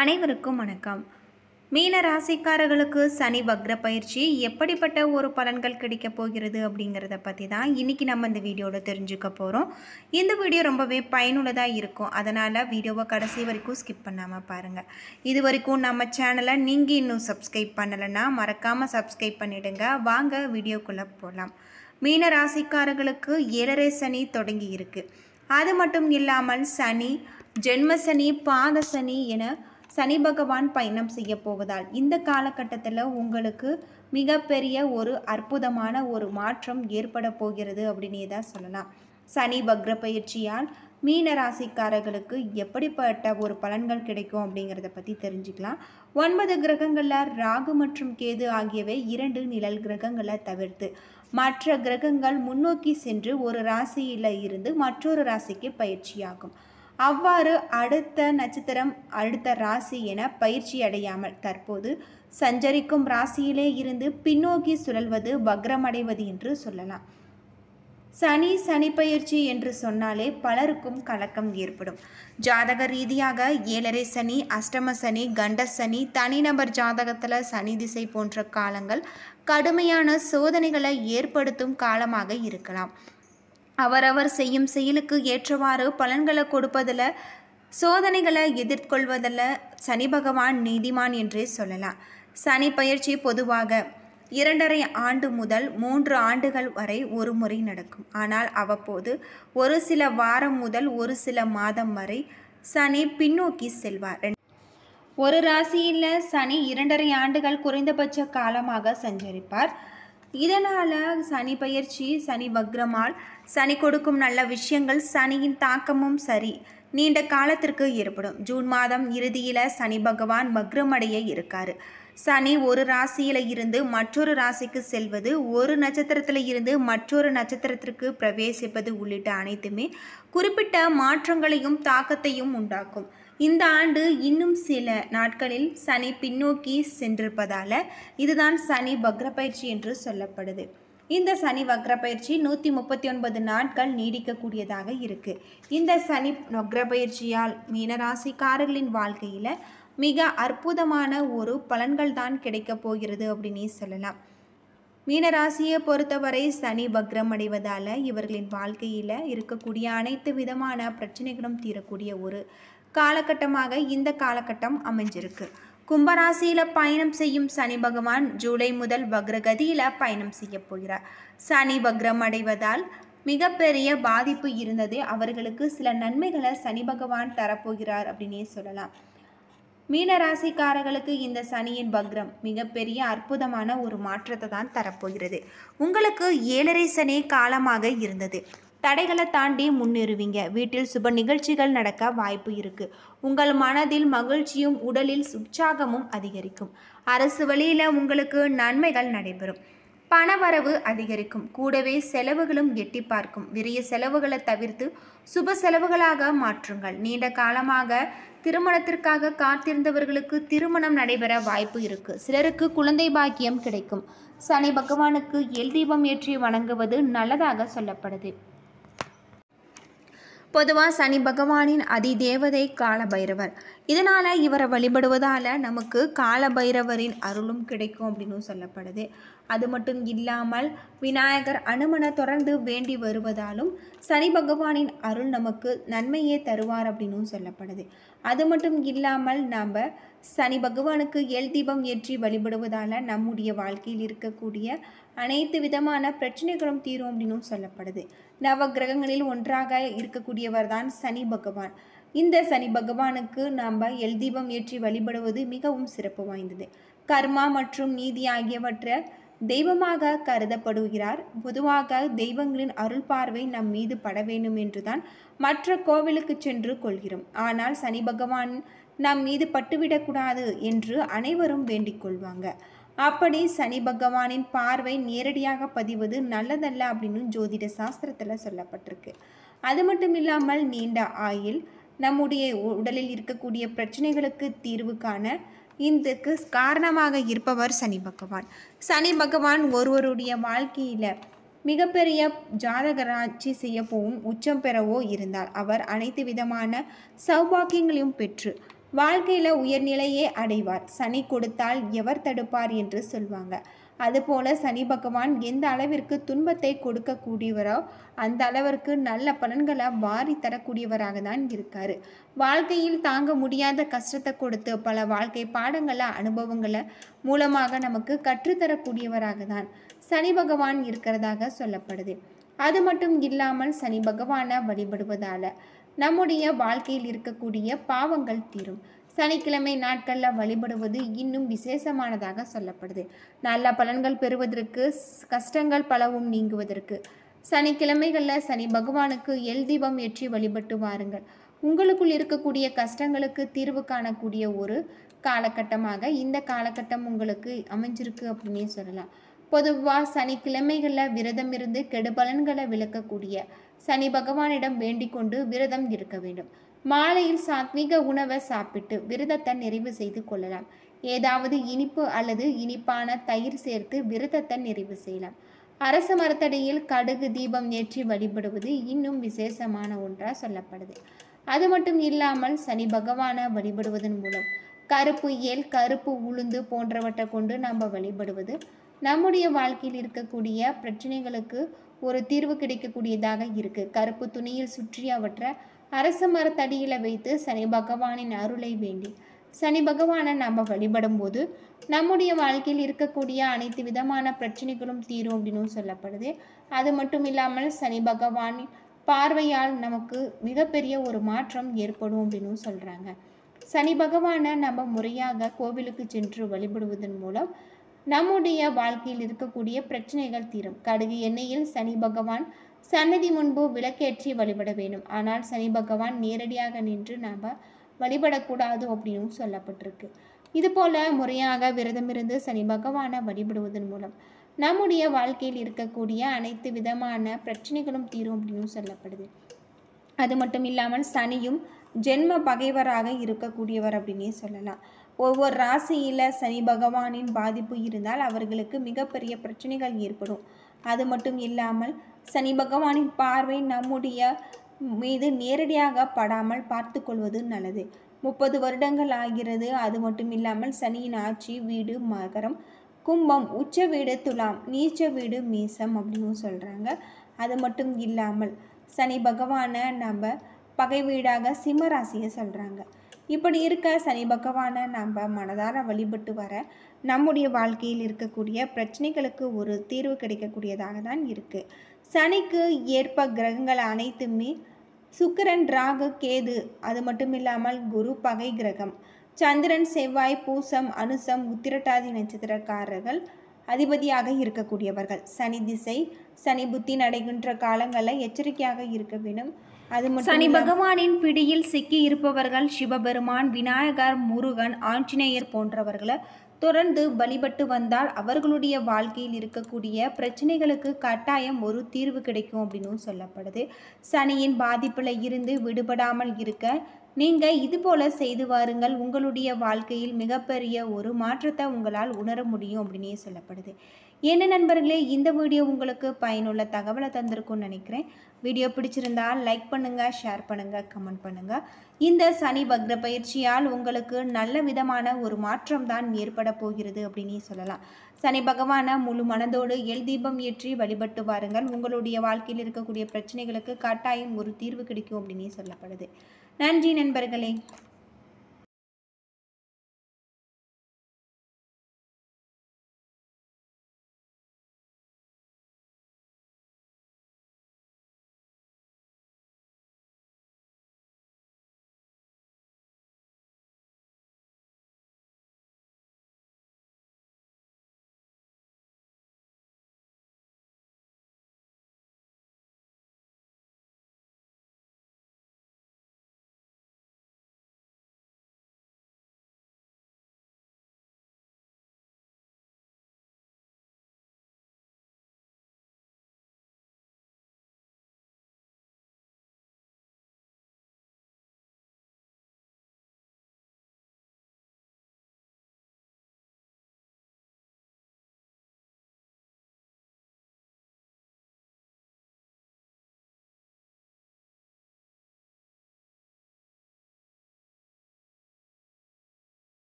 அனைவருக்கும் வணக்கம். மீன ராசிக்காரர்களுக்கு சனி வக்ர பயிற்சி எப்படிப்பட்ட ஒரு பலன்கள் கிடைக்கப் போகிறது அப்படிங்கிறத பற்றி தான் இன்றைக்கி நம்ம இந்த வீடியோவில் தெரிஞ்சுக்க போகிறோம். இந்த வீடியோ ரொம்பவே பயனுள்ளதாக இருக்கும். அதனால் வீடியோவை கடைசி வரைக்கும் ஸ்கிப் பண்ணாமல் பாருங்கள். இது வரைக்கும் நம்ம சேனலை நீங்கள் இன்னும் சப்ஸ்கிரைப் பண்ணலைன்னா மறக்காமல் சப்ஸ்கிரைப் பண்ணிவிடுங்க. வாங்க வீடியோக்குள்ளே போகலாம். மீன ராசிக்காரர்களுக்கு 7.5 சனி தொடங்கி இருக்குது. அது மட்டும் இல்லாமல் சனி, ஜென்ம சனி, பாத சனி என சனி பகவான் பயணம் செய்ய போவதால் இந்த காலகட்டத்தில் உங்களுக்கு மிகப்பெரிய ஒரு அற்புதமான ஒரு மாற்றம் ஏற்பட போகிறது அப்படின்னே தான் சொல்லலாம். சனி வக்ர பயிற்சியால் மீன ராசிக்காரர்களுக்கு எப்படிப்பட்ட ஒரு பலன்கள் கிடைக்கும் அப்படிங்கிறத பற்றி தெரிஞ்சுக்கலாம். 9 கிரகங்களில் ராகு மற்றும் கேது ஆகியவை 2 நிழல் கிரகங்களை தவிர்த்து மற்ற கிரகங்கள் முன்னோக்கி சென்று ஒரு ராசியில் இருந்து மற்றொரு ராசிக்கு பயிற்சியாகும். அவ்வாறு அடுத்த நட்சத்திரம் அடுத்த ராசி என பயிற்சி அடையாமல் தற்போது சஞ்சரிக்கும் ராசியிலே இருந்து பின்னோக்கி சுழல்வது வக்ரமடைவது என்று சொல்லலாம். சனி பயிற்சி என்று சொன்னாலே பலருக்கும் கலக்கம் ஏற்படும். ஜாதக ரீதியாக 7.5 சனி, அஷ்டம சனி, கண்ட சனி, தனிநபர் ஜாதகத்தில் சனி திசை போன்ற காலங்கள் கடுமையான சோதனைகளை ஏற்படுத்தும் காலமாக இருக்கலாம். அவரவர் செய்யும் செயலுக்கு ஏற்றவாறு பலன்களை கொடுப்பதில், சோதனைகளை எதிர்கொள்வதில் சனி பகவான் நீதிமான் என்றே சொல்லலாம். சனி பயிற்சி பொதுவாக 2.5 ஆண்டு முதல் 3 ஆண்டுகள் வரை ஒரு முறை நடக்கும். ஆனால் அவ்வப்போது ஒரு சில வாரம் முதல் ஒரு சில மாதம் வரை சனி பின்னோக்கி செல்வார். ஒரு ராசியில் சனி 2.5 ஆண்டுகள் குறைந்தபட்ச காலமாக சஞ்சரிப்பார். இதனால் சனி பயிற்சி, சனி வக்ரமால் சனி கொடுக்கும் நல்ல விஷயங்கள், சனியின் தாக்கமும் சரி நீண்ட காலத்திற்கு ஏற்படும். ஜூன் மாதம் இறுதியில் சனி பகவான் வக்ரமடைய இருக்கார். சனி ஒரு ராசியில் இருந்து மற்றொரு ராசிக்கு செல்வது, ஒரு நட்சத்திரத்தில் இருந்து மற்றொரு நட்சத்திரத்திற்கு பிரவேசிப்பது உள்ளிட்ட அனைத்துமே குறிப்பிட்ட மாற்றங்களையும் தாக்கத்தையும் உண்டாக்கும். இந்த ஆண்டு இன்னும் சில நாட்களில் சனி பின்னோக்கி சென்றிருப்பதால் இதுதான் சனி வக்ர பயிற்சி என்று சொல்லப்படுது. இந்த சனி வக்ர பயிற்சி 139 நாட்கள் நீடிக்கக்கூடியதாக இருக்குது. இந்த சனி வக்ர பயிற்சியால் மீனராசிக்காரர்களின் வாழ்க்கையில் மிக அற்புதமான ஒரு பலன்கள் தான் கிடைக்க போகிறது அப்படின்னே சொல்லலாம். மீனராசியை பொறுத்தவரை சனி வக்ரம் அடைவதால் இவர்களின் வாழ்க்கையில் இருக்கக்கூடிய அனைத்து விதமான பிரச்சனைகளும் தீரக்கூடிய ஒரு காலகட்டமாக இந்த காலகட்டம் அமைஞ்சிருக்கு. கும்பராசியில் பயணம் செய்யும் சனி பகவான் ஜூலை முதல் வக்ரகதியில் பயணம் செய்ய போகிறார். சனி வக்ரம் அடைவதால் மிகப்பெரிய பாதிப்பு இருந்தது. அவர்களுக்கு சில நன்மைகளை சனி பகவான் தரப்போகிறார் அப்படின்னே சொல்லலாம். மீனராசிக்காரர்களுக்கு இந்த சனியின் வக்ரம் மிகப்பெரிய அற்புதமான ஒரு மாற்றத்தை தான் தரப்போகிறது. உங்களுக்கு 7.5 சனி காலமாக இருந்தது. தடைகளை தாண்டி முன்னேறுவீங்க. வீட்டில் சுப நிகழ்ச்சிகள் நடக்க வாய்ப்பு இருக்கு. உங்கள் மனதில் மகிழ்ச்சியும் உடலில் உற்சாகமும் அதிகரிக்கும். அரசு வழியில் உங்களுக்கு நன்மைகள் நடைபெறும். பணவரவு அதிகரிக்கும். கூடவே செலவுகளும் எட்டி பார்க்கும். விரைய செலவுகளை தவிர்த்து சுப செலவுகளாக மாற்றுங்கள். நீண்ட காலமாக திருமணத்திற்காக காத்திருந்தவர்களுக்கு திருமணம் நடைபெற வாய்ப்பு இருக்கு. சிலருக்கு குழந்தை பாக்கியம் கிடைக்கும். சனி பகவானுக்கு எல் தீபம் ஏற்றி வணங்குவது நல்லதாக சொல்லப்படுது. பொதுவாக சனி பகவானின் அதிதேவதை காலபைரவர். இதனால் இவரை வழிபடுவதால் நமக்கு காலபைரவரின் அருளும் கிடைக்கும் அப்படின்னு சொல்லப்படுது. அது மட்டும் இல்லாமல் விநாயகர், அனுமனை தொடர்ந்து வேண்டி வருவதாலும் சனி பகவானின் அருள் நமக்கு நன்மையே தருவார் அப்படின்னு சொல்லப்படுது. அது மட்டும் இல்லாமல் நாம் சனி பகவானுக்கு எல் தீபம் ஏற்றி வழிபடுவதால் நம்முடைய வாழ்க்கையில் இருக்கக்கூடிய அனைத்து விதமான பிரச்சனைகளும் தீரும் அப்படின்னு சொல்லப்படுது. நவ கிரகங்களில் ஒன்றாக இருக்கக்கூடியவர் தான் சனி பகவான். இந்த சனி பகவானுக்கு நாம் எல் தீபம் ஏற்றி வழிபடுவது மிகவும் சிறப்பு வாய்ந்தது. கர்மா மற்றும் நீதி ஆகியவற்றை தெய்வமாக கருதப்படுகிறார். பொதுவாக தெய்வங்களின் அருள் பார்வை நம் மீது பட வேண்டும் என்றுதான் மற்ற கோவிலுக்கு சென்று கொள்கிறோம். ஆனால் சனி பகவான் நம் மீது பட்டுவிடக்கூடாது என்று அனைவரும் வேண்டிக் கொள்வாங்க. அப்படி சனி பகவானின் பார்வை நேரடியாக பதிவது நல்லதல்ல அப்படின்னு ஜோதிட சாஸ்திரத்தில் சொல்லப்பட்டிருக்கு. அது மட்டும் இல்லாமல் நீண்ட ஆயுள், நம்முடைய உடலில் இருக்கக்கூடிய பிரச்சனைகளுக்கு தீர்வு காண இதுக்கு காரணமாக இருப்பவர் சனி பகவான். சனி பகவான் ஒருவருடைய வாழ்க்கையில் மிகப்பெரிய ஜாதகராட்சி செய்ய போவும் உச்சம் பெறவோ இருந்தால் அவர் அனைத்து விதமான சௌபாக்கியங்களையும் பெற்று வாழ்க்கையில் உயர்நிலையே அடைவார். சனி கொடுத்தால் எவர் தடுப்பார் என்று சொல்வாங்க. அதுபோல சனி பகவான் எந்த அளவிற்கு துன்பத்தை கொடுக்கக்கூடியவரோ அந்த அளவிற்கு நல்ல பலன்களை வாரி தரக்கூடியவராக தான் இருக்காரு. வாழ்க்கையில் தாங்க முடியாத கஷ்டத்தை கொடுத்து பல வாழ்க்கை பாடங்களை அனுபவங்களை மூலமாக நமக்கு கற்றுத்தரக்கூடியவராக தான் சனி பகவான் இருக்கிறதாக சொல்லப்படுது. அது மட்டும் இல்லாமல் சனி பகவானை வழிபடுவதால் நம்முடைய வாழ்க்கையில் இருக்கக்கூடிய பாவங்கள் தீரும். சனிக்கிழமை நாட்களில் வழிபடுவது இன்னும் விசேஷமானதாக சொல்லப்படுது. நல்ல பலன்கள் பெறுவதற்கு, கஷ்டங்கள் பலவும் நீங்குவதற்கு சனிக்கிழமைகளில் சனி பகவானுக்கு எல் தீபம் ஏற்றி வழிபட்டு வாருங்கள். உங்களுக்குள் இருக்கக்கூடிய கஷ்டங்களுக்கு தீர்வு காணக்கூடிய ஒரு காலகட்டமாக இந்த காலகட்டம் உங்களுக்கு அமைஞ்சிருக்கு அப்படின்னே சொல்லலாம். பொதுவாக சனிக்கிழமைகளில் விரதம் இருந்து கெடுபலன்களை விளக்கக்கூடிய சனி பகவானிடம் வேண்டிக் கொண்டு விரதம் இருக்க வேண்டும். மாலையில் சாத்வீக உணவை சாப்பிட்டு விரதத்தை நிறைவு செய்து கொள்ளலாம். ஏதாவது இனிப்பு அல்லது இனிப்பான தயிர் சேர்த்து விரதத்தை நிறைவு செய்யலாம். அரச மரத்தடியில் கடுகு தீபம் ஏற்றி வழிபடுவது இன்னும் விசேஷமான ஒன்றாக சொல்லப்படுது. அது மட்டும் இல்லாமல் சனி பகவானை வழிபடுவதன் மூலம் கருப்பு ஏல், கருப்பு உளுந்து போன்றவற்றை கொண்டு நாம் வழிபடுவது நம்முடைய வாழ்க்கையில் இருக்கக்கூடிய பிரச்சனைகளுக்கு ஒரு தீர்வு கிடைக்கக்கூடியதாக இருக்குது. கருப்பு துணியில் சுற்றி அவற்றை அரச மரத்தடியில் வைத்து சனி பகவானின் அருளை வேண்டி சனி பகவானை நாம் வழிபடும் போது நம்முடைய வாழ்க்கையில் இருக்கக்கூடிய அனைத்து விதமான பிரச்சனைகளும் தீரும் அப்படின்னு சொல்லப்படுது. அது மட்டும் இல்லாமல் சனி பகவானின் பார்வையால் நமக்கு மிகப்பெரிய ஒரு மாற்றம் ஏற்படும் அப்படின்னு சொல்கிறாங்க. சனி பகவானை நம்ம முறையாக கோவிலுக்கு சென்று வழிபடுவதன் மூலம் நம்முடைய வாழ்க்கையில் இருக்கக்கூடிய பிரச்சனைகள் தீரும். கடுகு எண்ணெயில் சனி பகவான் சன்னதி முன்பு விளக்கேற்றி வழிபட வேண்டும். ஆனால் சனி பகவான் நேரடியாக நின்று நாம் வழிபடக்கூடாது அப்படின்னு சொல்லப்பட்டிருக்கு. இதுபோல் முறையாக விரதமிருந்து சனி பகவானை வழிபடுவதன் மூலம் நம்முடைய வாழ்க்கையில் இருக்கக்கூடிய அனைத்து விதமான பிரச்சனைகளும் தீரும் அப்படின்னு சொல்லப்படுது. அது மட்டும் இல்லாமல் சனியும் ஜென்ம பகைவராக இருக்கக்கூடியவர் அப்படின்னே சொல்லலாம். ஒவ்வொரு ராசியில் சனி பகவானின் பாதிப்பு இருந்தால் அவர்களுக்கு மிகப்பெரிய பிரச்சனைகள் ஏற்படும். அது மட்டும் இல்லாமல் சனி பகவானின் பார்வை நம்முடைய மீது நேரடியாக படாமல் பார்த்து கொள்வது நல்லது. 30 வருடங்கள் ஆகிறது. அது மட்டும் இல்லாமல் சனியின் ஆட்சி வீடு மகரம், கும்பம், உச்ச வீடு துலாம், நீச்ச வீடு மீசம் அப்படின்னு சொல்கிறாங்க. அது மட்டும் இல்லாமல் சனி பகவானை நம்ம பகை வீடாக சிம்ம ராசியை சொல்கிறாங்க. இப்படி இருக்க சனி பகவானை நம்ம மனதார வழிபட்டு வர நம்முடைய வாழ்க்கையில் இருக்கக்கூடிய பிரச்சனைகளுக்கு ஒரு தீர்வு கிடைக்கக்கூடியதாக தான் இருக்குது. சனிக்கு ஏற்ப கிரகங்கள் அனைத்துமே சுக்கிரன், ராகு, கேது, அது மட்டும் இல்லாமல் குரு பகை கிரகம். சந்திரன், செவ்வாய், பூசம், அனுசம், உத்திரட்டாதி நட்சத்திரக்காரர்கள் அதிபதியாக இருக்கக்கூடியவர்கள். சனி திசை, சனி புத்தி நடைகின்ற காலங்களில் எச்சரிக்கையாக இருக்க வேண்டும். அது சனி பகவானின் பிடியில் சிக்கி இருப்பவர்கள் சிவபெருமான், விநாயகர், முருகன், ஆஞ்சநேயர் போன்றவர்களை தொடர்ந்து வழிபட்டு வந்தால் அவர்களுடைய வாழ்க்கையில் இருக்கக்கூடிய பிரச்சனைகளுக்கு கட்டாயம் ஒரு தீர்வு கிடைக்கும் அப்படின்னு சொல்லப்படுது. சனியின் பாதிப்பில் இருந்து விடுபடாமல் இருக்க நீங்கள் இதுபோல் செய்து வாருங்கள். உங்களுடைய வாழ்க்கையில் மிகப்பெரிய ஒரு மாற்றத்தை உங்களால் உணர முடியும் அப்படின்னே சொல்லப்படுது. என்ன நண்பர்களே, இந்த வீடியோ உங்களுக்கு பயனுள்ள தகவலை தந்திருக்கும்னு நினைக்கிறேன். வீடியோ பிடிச்சிருந்தால் லைக் பண்ணுங்கள், ஷேர் பண்ணுங்கள், கமெண்ட் பண்ணுங்கள். இந்த சனி வக்ர பயிற்சியால் உங்களுக்கு நல்ல விதமான ஒரு மாற்றம் தான் ஏற்பட போகிறது அப்படின்னே சொல்லலாம். சனி பகவானை முழு மனதோடு எல் தீபம் ஏற்றி வழிபட்டு வாருங்கள். உங்களுடைய வாழ்க்கையில் இருக்கக்கூடிய பிரச்சனைகளுக்கு கட்டாயம் ஒரு தீர்வு கிடைக்கும் அப்படின்னே சொல்லப்படுது. நன்றி நண்பர்களே.